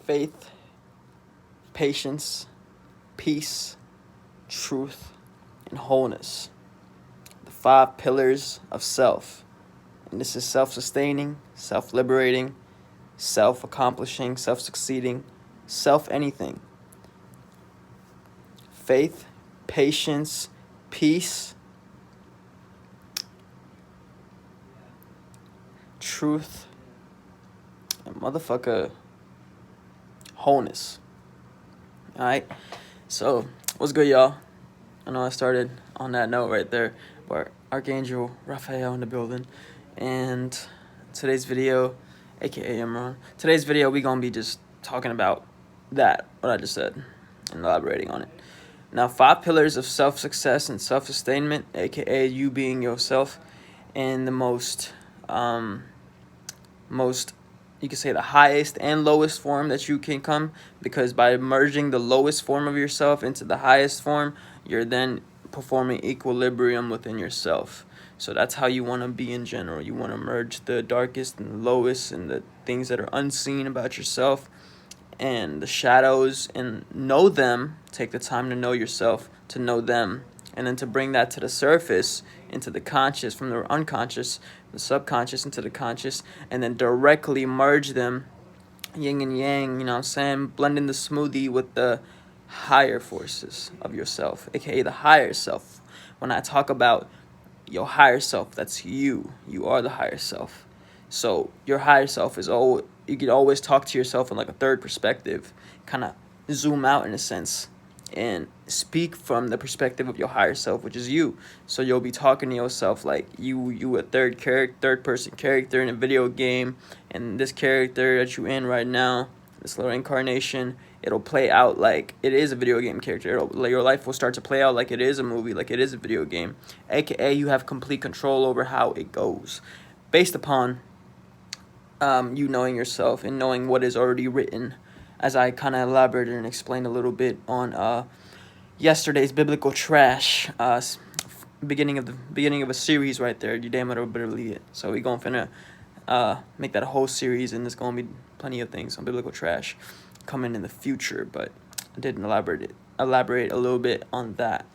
faith, patience, peace, truth, and wholeness. The 5 pillars of self. And this is self-sustaining, self-liberating, self-accomplishing, self-succeeding, self-anything. Faith, patience, peace, truth, and motherfucker wholeness. Alright? So, what's good, y'all? I know I started on that note right there, but Archangel Raphael in the building. And today's video, aka Imran, today's video we gonna be just talking about that, what I just said, and elaborating on it. Now, 5 pillars of self-success and self-sustainment, aka you being yourself in the most, you can say the highest and lowest form that you can come, because by merging the lowest form of yourself into the highest form, you're then performing equilibrium within yourself. So that's how you want to be in general. You want to merge the darkest and the lowest and the things that are unseen about yourself and the shadows, and know them. Take the time to know yourself, to know them, and then to bring that to the surface, into the conscious, from the unconscious, the subconscious into the conscious, and then directly merge them, yin and yang, you know what I'm saying, blending the smoothie with the higher forces of yourself, aka the higher self. When I talk about your higher self, that's you. You are the higher self. So your higher self is always, you can always talk to yourself in like a third perspective, kind of zoom out in a sense and speak from the perspective of your higher self, which is you. So you'll be talking to yourself like you a third person character in a video game, and this character that you in right now, this little incarnation, it'll play out like it is a video game character. Your life will start to play out like it is a movie, like it is a video game, aka you have complete control over how it goes, based upon you knowing yourself and knowing what is already written, as I kind of elaborated and explained a little bit on yesterday's biblical trash, beginning of a series right there. You damn it better believe it. So we gonna make that a whole series, and there's gonna be plenty of things on biblical trash coming in the future. But I didn't elaborate a little bit on that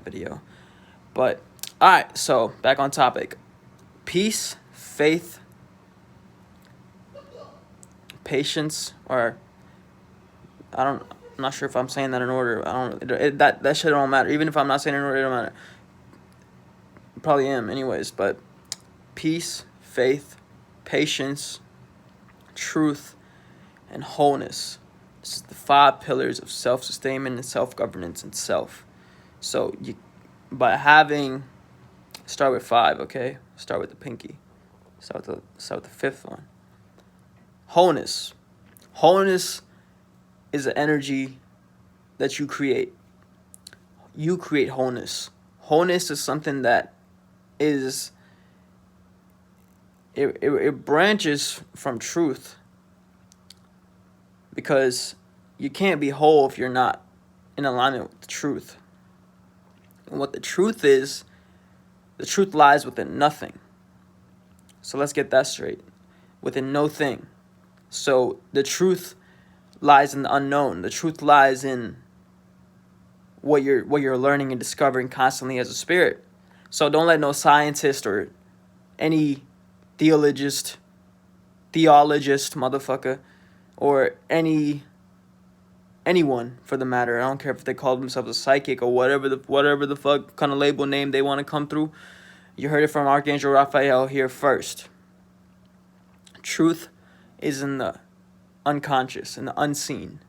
video. But all right, so back on topic. Peace, faith, patience, or I'm not sure if I'm saying that in order. That shit don't matter. Even if I'm not saying it in order, it don't matter. Probably am anyways. But peace, faith, patience, truth, and wholeness. This is the 5 pillars of self-sustainment and self-governance and self. So start with 5, okay? Start with the pinky. Start with the 5th one. Wholeness. Wholeness is an energy that you create. You create wholeness. Wholeness is something that is, it branches from truth, because you can't be whole if you're not in alignment with the truth. And what the truth is, the truth lies within nothing. So let's get that straight. Within no thing. So the truth lies in the unknown. The truth lies in what you're learning and discovering constantly as a spirit. So don't let no scientist or any theologist motherfucker, or anyone for the matter, I don't care if they call themselves a psychic or whatever the fuck kind of label name they want to come through. You heard it from Archangel Raphael here first. Truth is in the unconscious, in the unseen.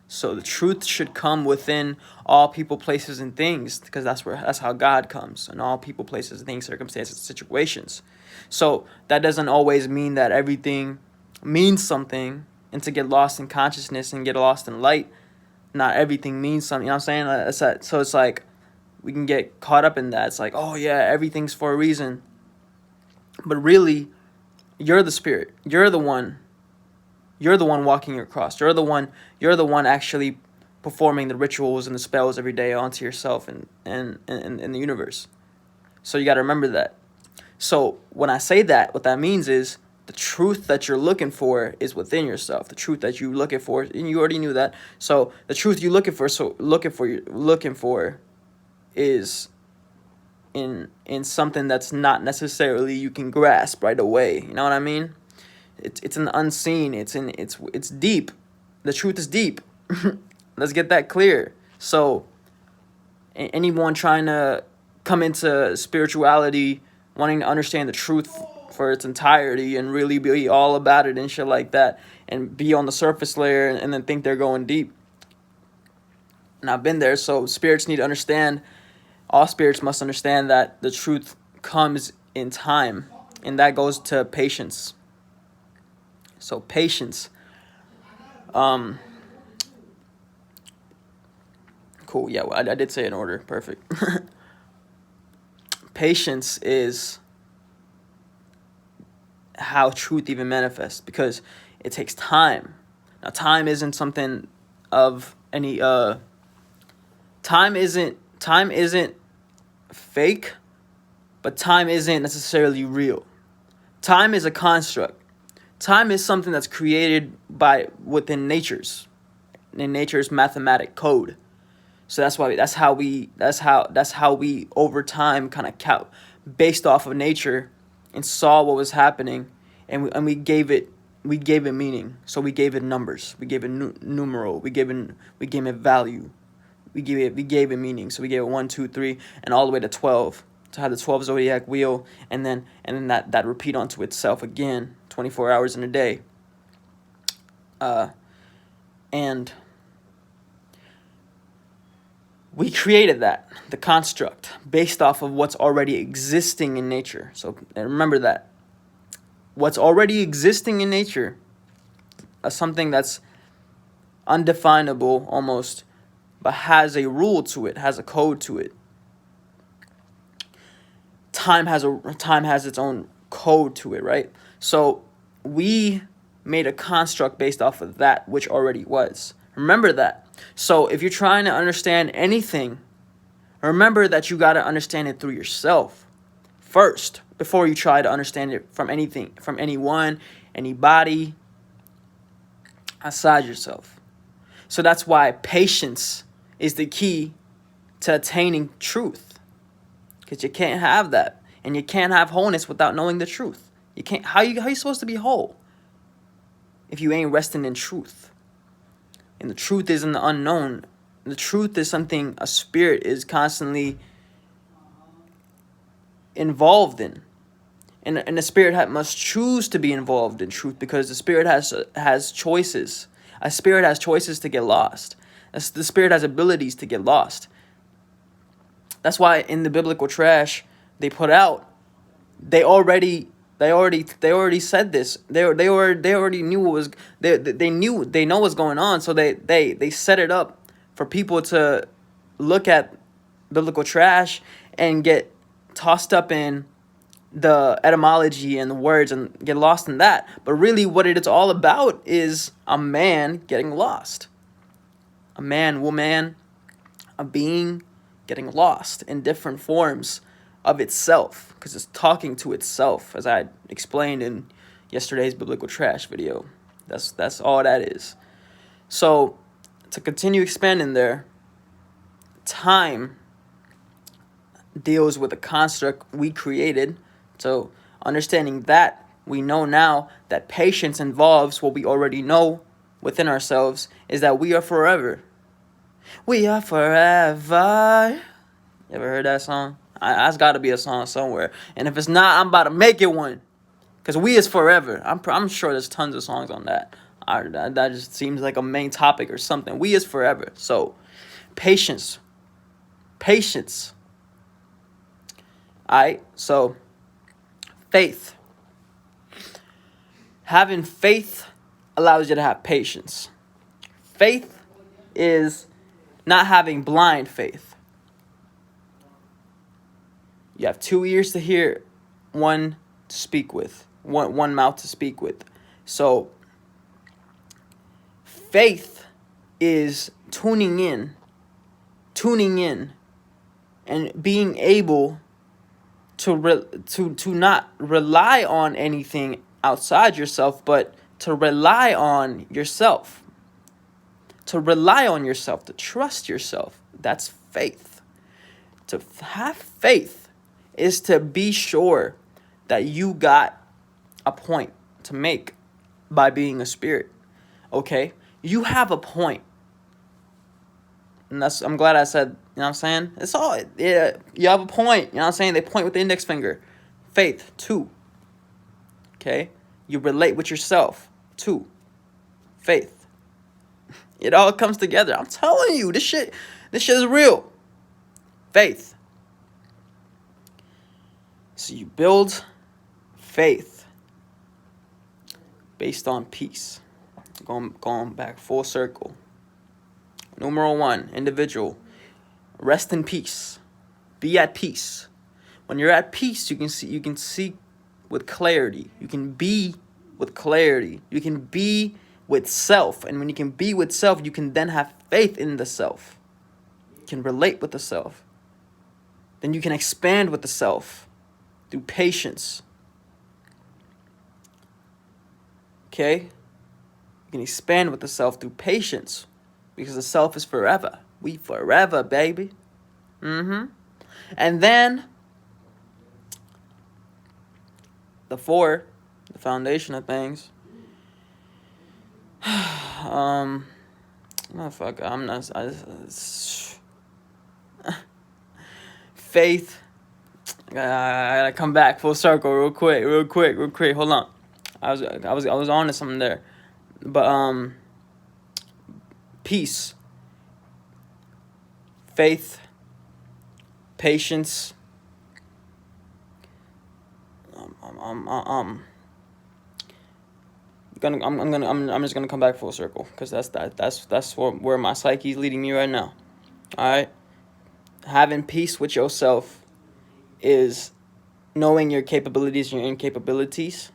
So the truth should come within all people, places, and things, because that's how God comes, in all people, places, things, circumstances, situations. So that doesn't always mean that everything means something, and to get lost in consciousness and get lost in light, not everything means something. You know what I'm saying? So it's like we can get caught up in that. It's like, oh yeah, everything's for a reason. But really, you're the spirit. You're the one walking your cross. You're the one actually performing the rituals and the spells every day onto yourself and the universe. So you got to remember that. So when I say that, what that means is The truth that you're looking for is within yourself. The truth that you're looking for, and you already knew that. So the truth you're looking for is in something that's not necessarily you can grasp right away. You know what I mean? It's an unseen. It's deep. The truth is deep. Let's get that clear. So anyone trying to come into spirituality wanting to understand the truth for its entirety and really be all about it and shit like that, and be on the surface layer and then think they're going deep. And I've been there. So spirits need to understand, all spirits must understand that the truth comes in time, and that goes to patience. So patience. Cool. Yeah, well, I did say it in order. Perfect. Patience is how truth even manifests, because it takes time. Now, time isn't something of any time isn't fake, but time isn't necessarily real. Time is a construct. Time is something that's created within nature's mathematic code. So that's how we over time kind of count based off of nature and saw what was happening, and we gave it meaning. So we gave it numbers. We gave it numeral. We gave it value. We gave it meaning. So we gave it 1, 2, 3, and all the way to 12 to have the 12 zodiac wheel, and then that repeat onto itself again 24 hours in a day. And we created the construct based off of what's already existing in nature. So remember that. What's already existing in nature, something that's undefinable almost, but has a rule to it, has a code to it. Time has its own code to it, right? So we made a construct based off of that which already was. Remember that. So if you're trying to understand anything, remember that you got to understand it through yourself first before you try to understand it from anything, from anyone, anybody outside yourself. So that's why patience is the key to attaining truth, because you can't have that, and you can't have wholeness without knowing the truth. You can't. How you supposed to be whole if you ain't resting in truth? And the truth is in the unknown. The truth is something a spirit is constantly involved in. And the spirit must choose to be involved in truth, because the spirit has choices. A spirit has choices to get lost. The spirit has abilities to get lost. That's why in the biblical trash they put out, they already said this. They already knew what was they know what's going on. So they set it up for people to look at biblical trash and get tossed up in the etymology and the words and get lost in that. But really what it's all about is a man getting lost. A man, woman, a being getting lost in different forms of itself, because it's talking to itself, as I explained in yesterday's biblical trash video. That's all that is. So to continue expanding there, time deals with a construct we created. So understanding that, we know now that patience involves what we already know within ourselves, is that we are forever. We are forever. You ever heard that song? That's got to be a song somewhere. And if it's not, I'm about to make it one. Because we is forever. I'm sure there's tons of songs on that. That just seems like a main topic or something. We is forever. So, patience. Patience. Alright, so, faith. Having faith allows you to have patience. Faith is not having blind faith. You have 2 ears to hear, one to speak with, one mouth to speak with. So faith is tuning in, and being able to not rely on anything outside yourself, but to rely on yourself. To rely on yourself, to trust yourself. That's faith. To have faith is to be sure that you got a point to make by being a spirit. Okay? You have a point. And I'm glad I said, you know what I'm saying? It's all, yeah, you have a point. You know what I'm saying? They point with the index finger. Faith, 2. Okay? You relate with yourself, 2. Faith. It all comes together. I'm telling you, this shit is real. Faith. So you build faith based on peace. Going back full circle. Numero 1, individual. Rest in peace. Be at peace. When you're at peace, you can see with clarity. You can be with clarity. You can be with self. And when you can be with self, you can then have faith in the self. You can relate with the self. Then you can expand with the self through patience. Okay? You can expand with the self through patience. Because the self is forever. We forever, baby. And then the 4, the foundation of things. Motherfucker, I'm not. Faith. I gotta come back full circle real quick. Hold on. I was on to something there, but peace, faith, patience. I'm just gonna come back full circle because that's where my psyche's leading me right now. All right, having peace with yourself is knowing your capabilities and your incapabilities.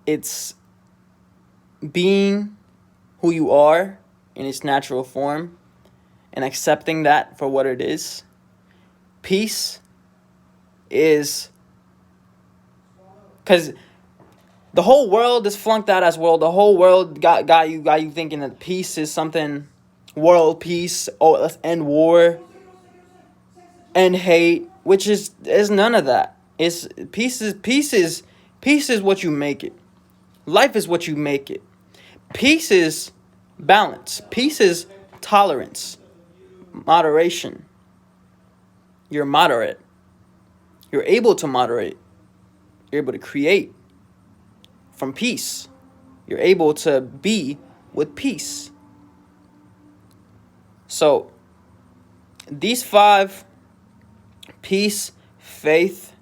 It's being who you are in its natural form and accepting that for what it is. Peace is because the whole world is flunked out as world. The whole world got you thinking that peace is something, world peace. Oh, let's end war, end hate, which is none of that. It's peace is what you make it. Life is what you make it. Peace is balance. Peace is tolerance, moderation. You're moderate. You're able to moderate. You're able to create from peace. You're able to be with peace. So these 5, peace, faith,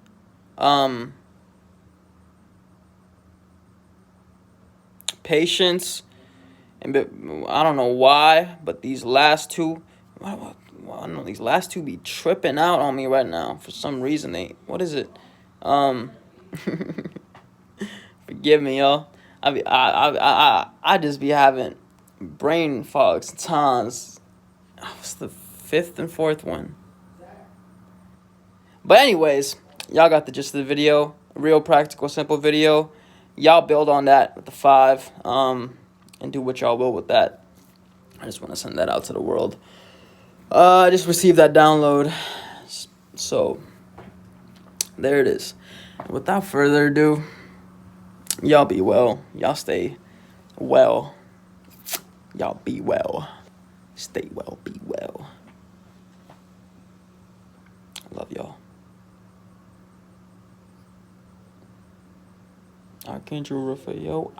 patience, and I don't know why, but these last 2, I don't know, these last 2 be tripping out on me right now for some reason. What is it? Forgive me, y'all. I just be having brain fog sometimes. What's the 5th and 4th one? But anyways, y'all got the gist of the video. Real practical, simple video. Y'all build on that with the 5, and do what y'all will with that. I just want to send that out to the world. I just received that download. So, there it is. Without further ado, y'all be well. Y'all stay well. Y'all be well. Stay well, be well. Love y'all. Archangel Raphael.